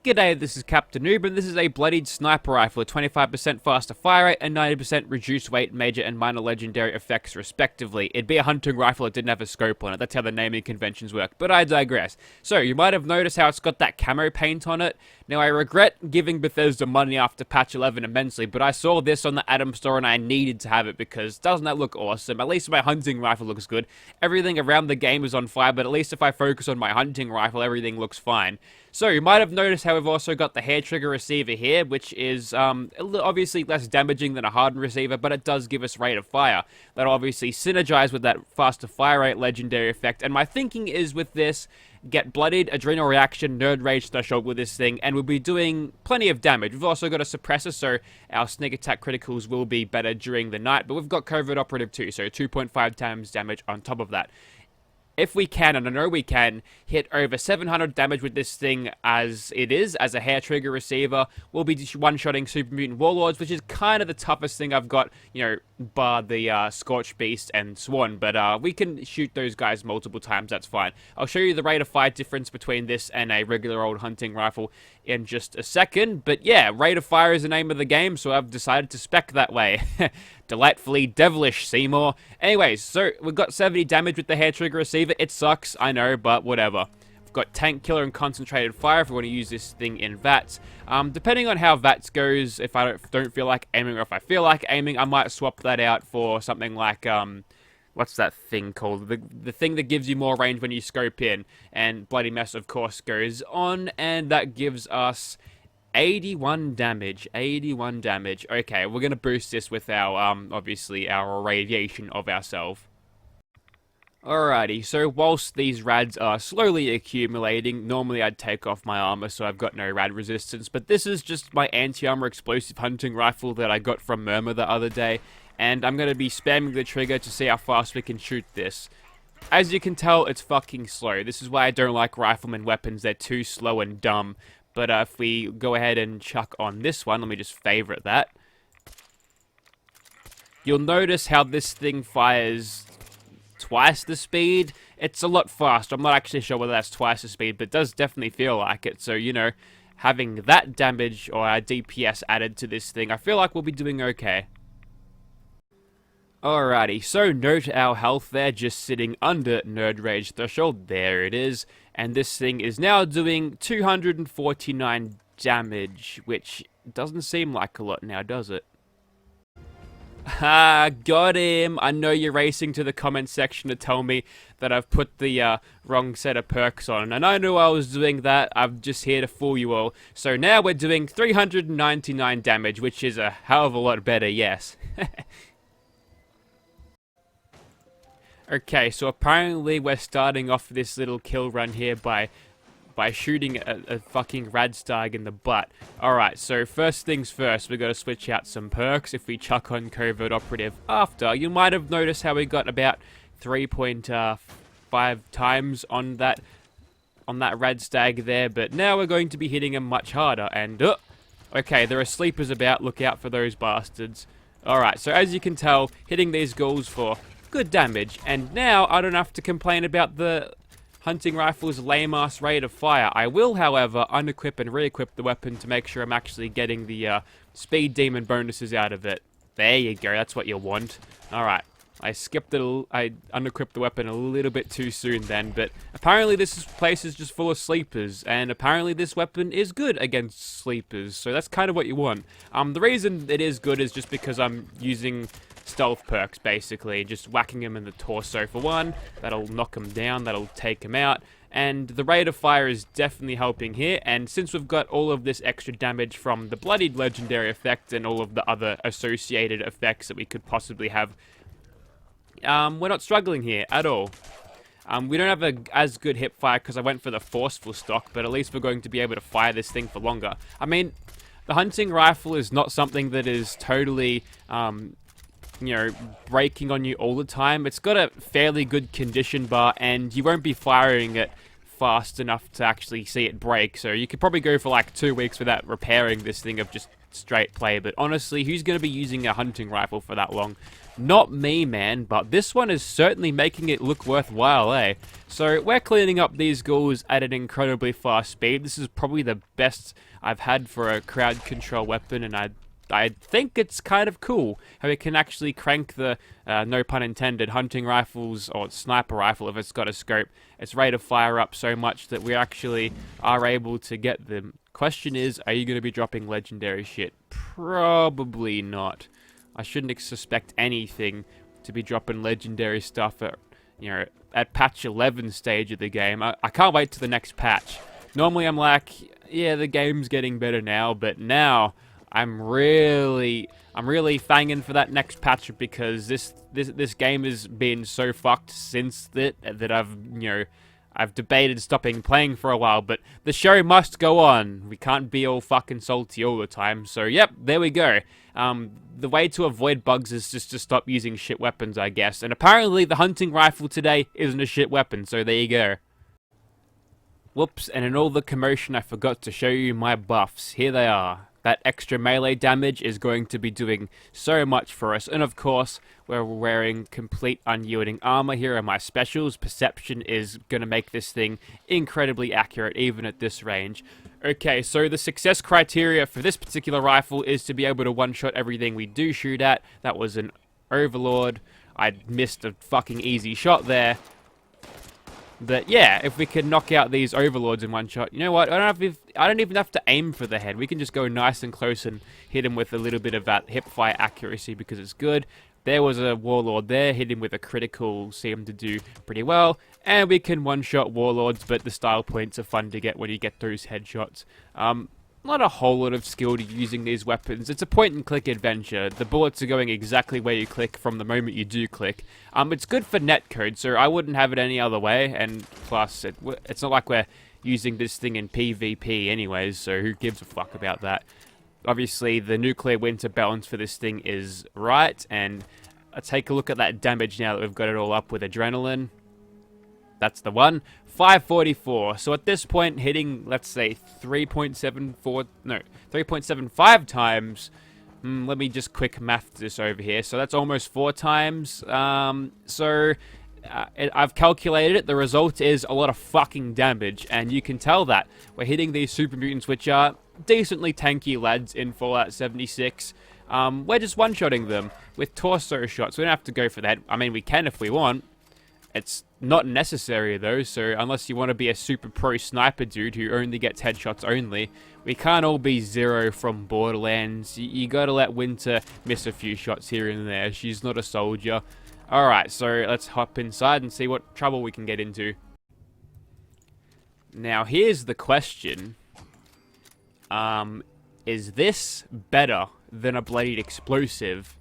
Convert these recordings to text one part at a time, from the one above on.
G'day, this is Captain Noob, and this is a Bloodied Sniper Rifle, a 25% faster fire rate and 90% reduced weight, major and minor legendary effects respectively. It'd be a hunting rifle, it didn't have a scope on it, that's how the naming conventions work, but I digress. So, you might have noticed how it's got that camo paint on it. Now, I regret giving Bethesda money after patch 11 immensely, but I saw this on the Atom store and I needed to have it because doesn't that look awesome? At least my hunting rifle looks good. Everything around the game is on fire, but at least if I focus on my hunting rifle, everything looks fine. So, you might have noticed how we've also got the hair trigger receiver here, which is obviously less damaging than a hardened receiver, but it does give us rate of fire. That'll obviously synergize with that faster fire rate legendary effect, and my thinking is with this, get bloodied, adrenal reaction, nerd rage threshold with this thing, and we'll be doing plenty of damage. We've also got a suppressor, so our sneak attack criticals will be better during the night, but we've got covert operative too, so 2.5 times damage on top of that. If we can, and I know we can, hit over 700 damage with this thing as it is, as a hair trigger receiver, we'll be one-shotting Super Mutant Warlords, which is kind of the toughest thing I've got, you know, bar the Scorched Beast and Swan, but we can shoot those guys multiple times, that's fine. I'll show you the rate of fire difference between this and a regular old hunting rifle in just a second, but yeah, rate of fire is the name of the game, so I've decided to spec that way. Delightfully devilish, Seymour. Anyways, so we've got 70 damage with the hair trigger receiver. It sucks, I know, but whatever. We've got tank killer and concentrated fire if we want to use this thing in VATS. Depending on how VATS goes, if I don't feel like aiming or if I feel like aiming, I might swap that out for something like, what's that thing called? The thing that gives you more range when you scope in. And Bloody Mess, of course, goes on, and that gives us 81 damage. 81 damage. Okay, we're going to boost this with our, obviously, our radiation of ourselves. Alrighty, so whilst these rads are slowly accumulating, normally I'd take off my armor so I've got no rad resistance, but this is just my anti-armor explosive hunting rifle that I got from Murmur the other day, and I'm going to be spamming the trigger to see how fast we can shoot this. As you can tell, it's fucking slow. This is why I don't like rifleman weapons, they're too slow and dumb. But if we go ahead and chuck on this one, let me just favorite that. You'll notice how this thing fires twice the speed. It's a lot faster. I'm not actually sure whether that's twice the speed, but it does definitely feel like it. So, you know, having that damage or our DPS added to this thing, I feel like we'll be doing okay. Alrighty, so note our health there just sitting under Nerd Rage threshold. There it is. And this thing is now doing 249 damage, which doesn't seem like a lot now, does it? Ha, got him! I know you're racing to the comment section to tell me that I've put the wrong set of perks on, and I knew I was doing that. I'm just here to fool you all. So now we're doing 399 damage, which is a hell of a lot better, yes. Okay, so apparently we're starting off this little kill run here by shooting a fucking radstag in the butt. Alright, so first things first, we got to switch out some perks. If we chuck on covert operative after, you might have noticed how we got about 3.5 times on that radstag there, but now we're going to be hitting him much harder, and okay, there are sleepers about, look out for those bastards. Alright, so as you can tell, hitting these ghouls for good damage, and now I don't have to complain about the hunting rifle's lame-ass rate of fire. I will, however, unequip and re-equip the weapon to make sure I'm actually getting the speed demon bonuses out of it. There you go, that's what you want. Alright, I unequipped the weapon a little bit too soon then, but apparently this place is just full of sleepers, and apparently this weapon is good against sleepers, so that's kind of what you want. The reason it is good is just because I'm using stealth perks, basically, just whacking him in the torso for one. That'll knock him down, that'll take him out, and the rate of fire is definitely helping here, and since we've got all of this extra damage from the Bloodied legendary effect and all of the other associated effects that we could possibly have, we're not struggling here at all. We don't have as good hip fire because I went for the forceful stock, but at least we're going to be able to fire this thing for longer. I mean, the hunting rifle is not something that is totally you know, breaking on you all the time. It's got a fairly good condition bar, and you won't be firing it fast enough to actually see it break, so you could probably go for like 2 weeks without repairing this thing of just straight play, but honestly, who's going to be using a hunting rifle for that long? Not me, man, but this one is certainly making it look worthwhile, eh? So we're cleaning up these ghouls at an incredibly fast speed. This is probably the best I've had for a crowd control weapon, and I think it's kind of cool how it can actually crank the, no pun intended, hunting rifles or sniper rifle if it's got a scope. Its rate of fire up so much that we actually are able to get them. Question is, are you going to be dropping legendary shit? Probably not. I shouldn't suspect anything to be dropping legendary stuff at, at patch 11 stage of the game. I can't wait to the next patch. Normally I'm like, yeah, the game's getting better now, but now I'm really fanging for that next patch because this game has been so fucked since that I've debated stopping playing for a while, but the show must go on. We can't be all fucking salty all the time. So, yep, there we go. The way to avoid bugs is just to stop using shit weapons, I guess. And apparently the hunting rifle today isn't a shit weapon, so there you go. Whoops, and in all the commotion I forgot to show you my buffs. Here they are. That extra melee damage is going to be doing so much for us. And of course, we're wearing complete unyielding armor here, and my specials. Perception is going to make this thing incredibly accurate, even at this range. Okay, so the success criteria for this particular rifle is to be able to one-shot everything we do shoot at. That was an Overlord. I missed a fucking easy shot there. But yeah, if we can knock out these Overlords in one shot, you know what? I don't even have to aim for the head. We can just go nice and close and hit him with a little bit of that hip-fire accuracy because it's good. There was a Warlord there, hit him with a critical, seemed to do pretty well. And we can one-shot Warlords, but the style points are fun to get when you get those headshots. Not a whole lot of skill to using these weapons. It's a point-and-click adventure. The bullets are going exactly where you click from the moment you do click. It's good for netcode, so I wouldn't have it any other way. And plus, it's not like we're using this thing in PvP anyways, so who gives a fuck about that? Obviously, the nuclear winter balance for this thing is right, and take a look at that damage now that we've got it all up with adrenaline. That's the one. 544. So at this point, hitting, let's say, 3.75 times. Let me just quick math this over here. So that's almost 4 times. I've calculated it. The result is a lot of fucking damage, and you can tell that. We're hitting these super mutants, which are decently tanky lads in Fallout 76. We're just one-shotting them with torso shots. We don't have to go for that. I mean, we can if we want. It's not necessary though, so unless you want to be a super pro sniper dude who only gets headshots only, we can't all be Zero from Borderlands. You gotta let Winter miss a few shots here and there. She's not a soldier. Alright, so let's hop inside and see what trouble we can get into. Now here's the question. Is this better than a Bloodied Explosive?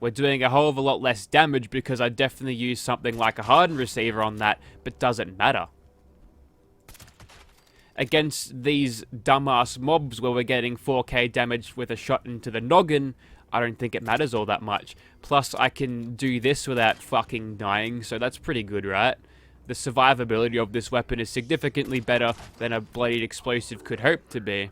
We're doing a whole of a lot less damage because I definitely use something like a hardened receiver on that, but doesn't matter. Against these dumbass mobs where we're getting 4k damage with a shot into the noggin, I don't think it matters all that much. Plus, I can do this without fucking dying, so that's pretty good, right? The survivability of this weapon is significantly better than a Bloodied Explosive could hope to be.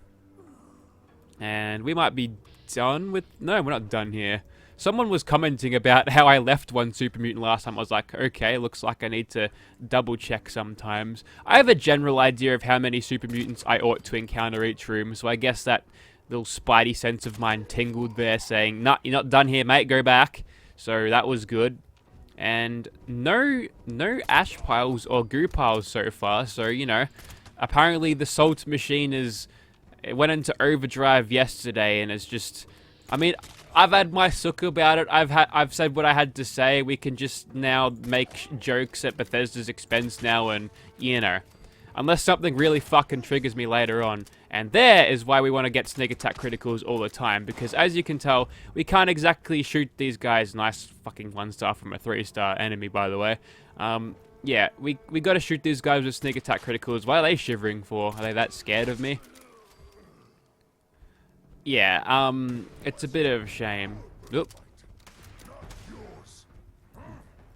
And we might be done with... No, we're not done here. Someone was commenting about how I left one super mutant last time. I was like, okay, looks like I need to double check sometimes. I have a general idea of how many super mutants I ought to encounter each room, so I guess that little spidey sense of mine tingled there saying, nah, you're not done here, mate, go back. So that was good. And no ash piles or goo piles so far, so, you know, apparently the salt machine it went into overdrive yesterday, and it's just... I mean, I've had my suck about it. I've said what I had to say. We can just now make jokes at Bethesda's expense now, and you know, unless something really fucking triggers me later on. And there is why we want to get sneak attack criticals all the time, because as you can tell, we can't exactly shoot these guys. Nice fucking 1-star from a 3-star enemy, by the way. Yeah, we got to shoot these guys with sneak attack criticals. What are they shivering for? Are they that scared of me? Yeah, it's a bit of a shame. Oop.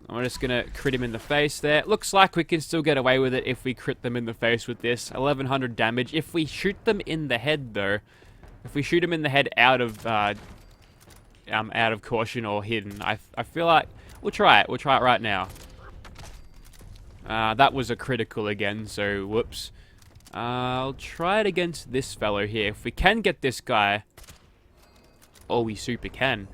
I'm just gonna crit him in the face there. Looks like we can still get away with it if we crit them in the face with this. 1100 damage. If we shoot them in the head, though, if we shoot them in the head out of out of caution or hidden. I feel like we'll try it. We'll try it right now. That was a critical again, so whoops. I'll try it against this fellow here. If we can get this guy... Oh, we super can.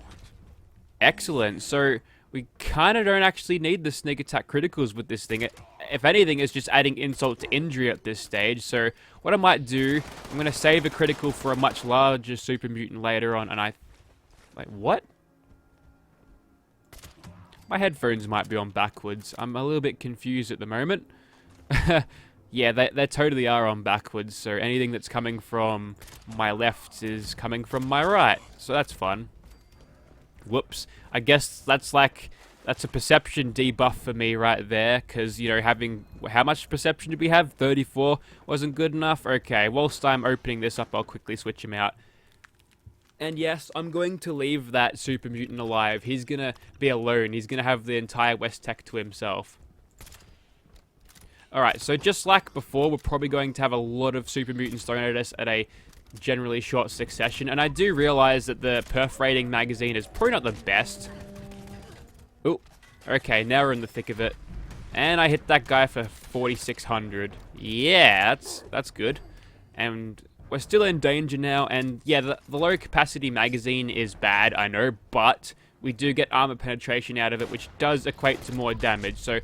Excellent. So we kind of don't actually need the sneak attack criticals with this thing. If anything, it's just adding insult to injury at this stage. So what I might do, I'm going to save a critical for a much larger super mutant later on. And Wait, what? My headphones might be on backwards. I'm a little bit confused at the moment. Yeah, they totally are on backwards, so anything that's coming from my left is coming from my right. So that's fun. Whoops. I guess that's a perception debuff for me right there, because, you know, how much perception did we have? 34 wasn't good enough? Okay, whilst I'm opening this up, I'll quickly switch him out. And yes, I'm going to leave that super mutant alive. He's going to be alone. He's going to have the entire West Tech to himself. Alright, so just like before, we're probably going to have a lot of super mutants thrown at us at a generally short succession. And I do realize that the perforating magazine is probably not the best. Oh, okay, now we're in the thick of it. And I hit that guy for 4,600. Yeah, that's good. And we're still in danger now. And yeah, the low capacity magazine is bad, I know. But we do get armor penetration out of it, which does equate to more damage. So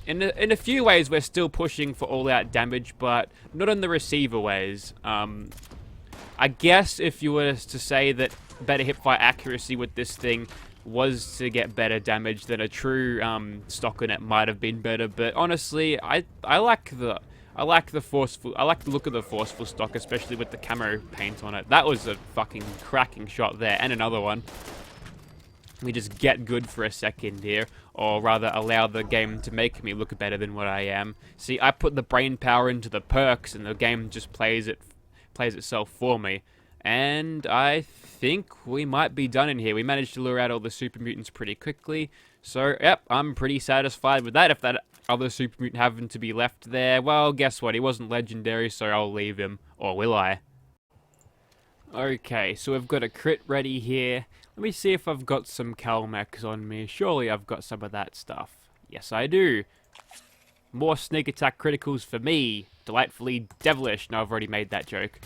in a few ways, we're still pushing for all-out damage, but not in the receiver ways. I guess if you were to say that better hipfire accuracy with this thing was to get better damage, then a true stocker net might have been better. But honestly, I like the look of the forceful stock, especially with the camo paint on it. That was a fucking cracking shot there, and another one. We just get good for a second here, or rather allow the game to make me look better than what I am. See, I put the brain power into the perks, and the game just plays itself for me. And I think we might be done in here. We managed to lure out all the super mutants pretty quickly. So, yep, I'm pretty satisfied with that. If that other super mutant happened to be left there, well, guess what? He wasn't legendary, so I'll leave him. Or will I? Okay, so we've got a crit ready here. Let me see if I've got some Calmex on me. Surely I've got some of that stuff. Yes, I do. More sneak attack criticals for me. Delightfully devilish. No, I've already made that joke.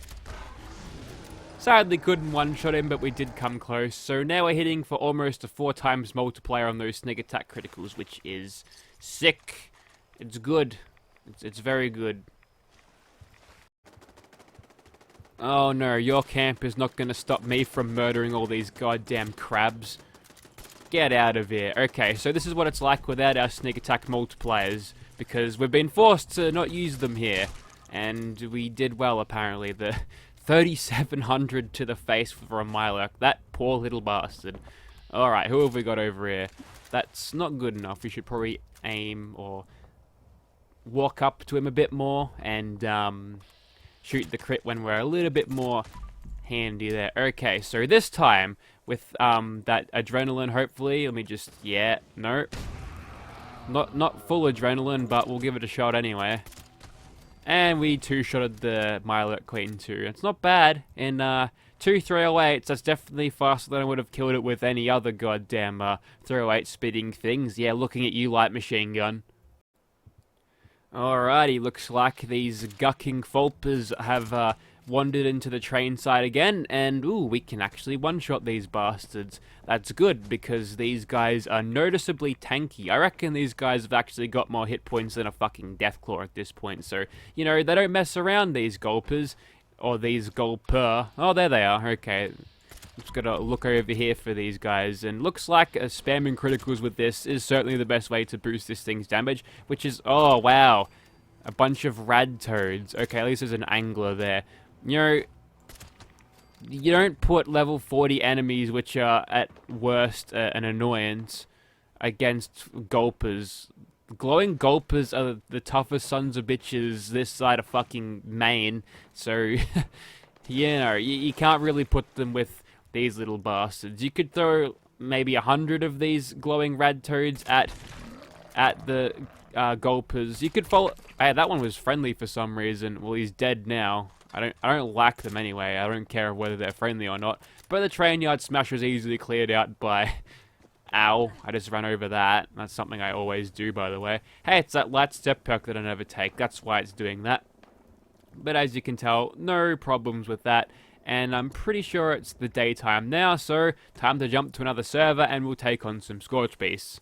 Sadly couldn't one-shot him, but we did come close. So now we're hitting for almost a 4 times multiplier on those sneak attack criticals, which is sick. It's good. It's very good. Oh no, your camp is not going to stop me from murdering all these goddamn crabs. Get out of here. Okay, so this is what it's like without our sneak attack multipliers, because we've been forced to not use them here. And we did well, apparently. The 3,700 to the face for a Mylark. That poor little bastard. Alright, who have we got over here? That's not good enough. We should probably aim or walk up to him a bit more and shoot the crit when we're a little bit more handy there. Okay, so this time with that adrenaline, hopefully. Let me just, yeah, no. Not full adrenaline, but we'll give it a shot anyway. And we two-shotted the Mylark Queen too. It's not bad. In 2 308s, that's definitely faster than I would have killed it with any other goddamn 308 spitting things. Yeah, looking at you, light machine gun. Alrighty, looks like these gucking Fulpers have wandered into the train side again, and ooh, we can actually one-shot these bastards. That's good, because these guys are noticeably tanky. I reckon these guys have actually got more hit points than a fucking Deathclaw at this point, so, you know, they don't mess around, these Gulpers, or these Gulper. Oh, there they are, okay. Just gotta look over here for these guys, and looks like spamming criticals with this is certainly the best way to boost this thing's damage, which is, oh wow, a bunch of rad toads. Okay, at least there's an angler there. You know, you don't put level 40 enemies, which are at worst an annoyance, against Gulpers. Glowing Gulpers are the toughest sons of bitches this side of fucking Maine, so, you know, you can't really put them with these little bastards. You could throw maybe 100 of these glowing rad toads at the gulpers. You could follow. Hey, that one was friendly for some reason. Well, he's dead now. I don't like them anyway. I don't care whether they're friendly or not. But the train yard smash was easily cleared out by. Ow! I just ran over that. That's something I always do, by the way. Hey, it's that light step perk that I never take. That's why it's doing that. But as you can tell, no problems with that. And I'm pretty sure it's the daytime now, so time to jump to another server and we'll take on some Scorch Beasts.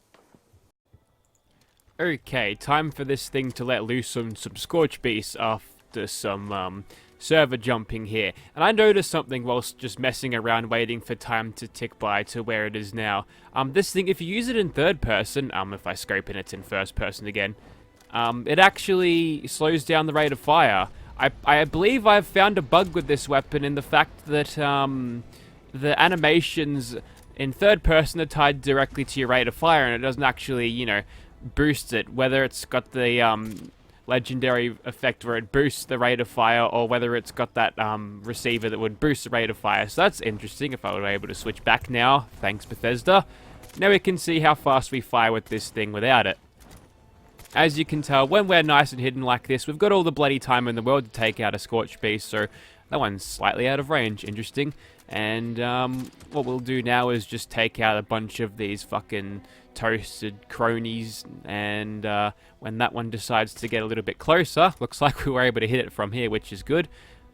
Okay, time for this thing to let loose on some Scorch Beasts after some server jumping here. And I noticed something whilst just messing around waiting for time to tick by to where it is now. This thing, if you use it in third person, if I scope and it's in first person again, it actually slows down the rate of fire. I believe I've found a bug with this weapon in the fact that the animations in third person are tied directly to your rate of fire, and it doesn't actually, you know, boost it. Whether it's got the legendary effect where it boosts the rate of fire, or whether it's got that receiver that would boost the rate of fire. So that's interesting. If I were able to switch back now, thanks Bethesda. Now we can see how fast we fire with this thing without it. As you can tell, when we're nice and hidden like this, we've got all the bloody time in the world to take out a Scorch Beast, so that one's slightly out of range. Interesting. And what we'll do now is just take out a bunch of these fucking toasted cronies, and when that one decides to get a little bit closer, looks like we were able to hit it from here, which is good.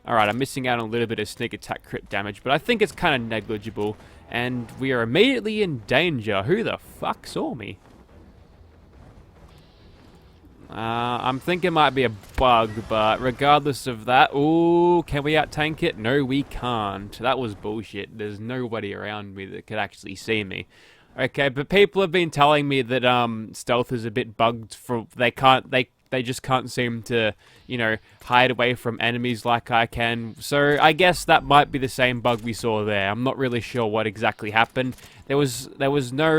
Alright, I'm missing out on a little bit of sneak attack crit damage, but I think it's kind of negligible, and we are immediately in danger. Who the fuck saw me? I'm thinking it might be a bug, but regardless of that... Ooh, can we out-tank it? No, we can't. That was bullshit. There's nobody around me that could actually see me. Okay, but people have been telling me that stealth is a bit bugged. They just can't seem to, you know, hide away from enemies like I can. So I guess that might be the same bug we saw there. I'm not really sure what exactly happened. There was no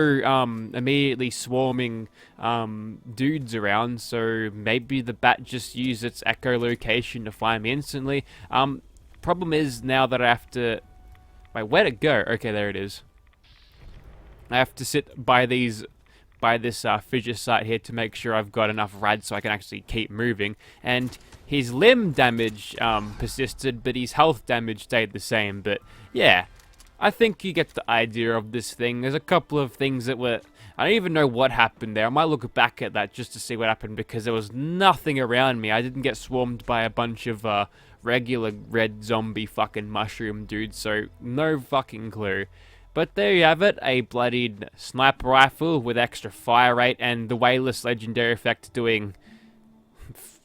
immediately swarming dudes around, so maybe the bat just used its echolocation to find me instantly. Problem is now that I have to... Wait, where'd it go? Okay, there it is. I have to sit by this fissure site here to make sure I've got enough rad so I can actually keep moving. And his limb damage persisted, but his health damage stayed the same. But yeah, I think you get the idea of this thing. There's a couple of things that were... I don't even know what happened there. I might look back at that just to see what happened, because there was nothing around me. I didn't get swarmed by a bunch of regular red zombie fucking mushroom dudes, so no fucking clue. But there you have it, a bloodied sniper rifle with extra fire rate and the weightless legendary effect doing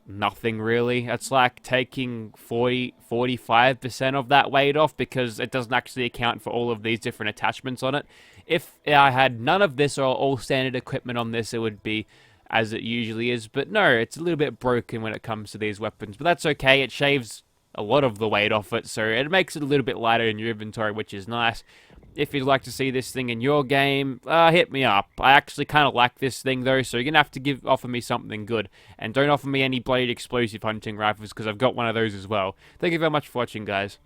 nothing really. It's like taking 45% of that weight off, because it doesn't actually account for all of these different attachments on it. If I had none of this or all standard equipment on this, it would be as it usually is. But no, it's a little bit broken when it comes to these weapons. But that's okay, it shaves a lot of the weight off it, so it makes it a little bit lighter in your inventory, which is nice. If you'd like to see this thing in your game, hit me up. I actually kind of like this thing though, so you're going to have to offer me something good. And don't offer me any bloodied explosive hunting rifles, because I've got one of those as well. Thank you very much for watching, guys.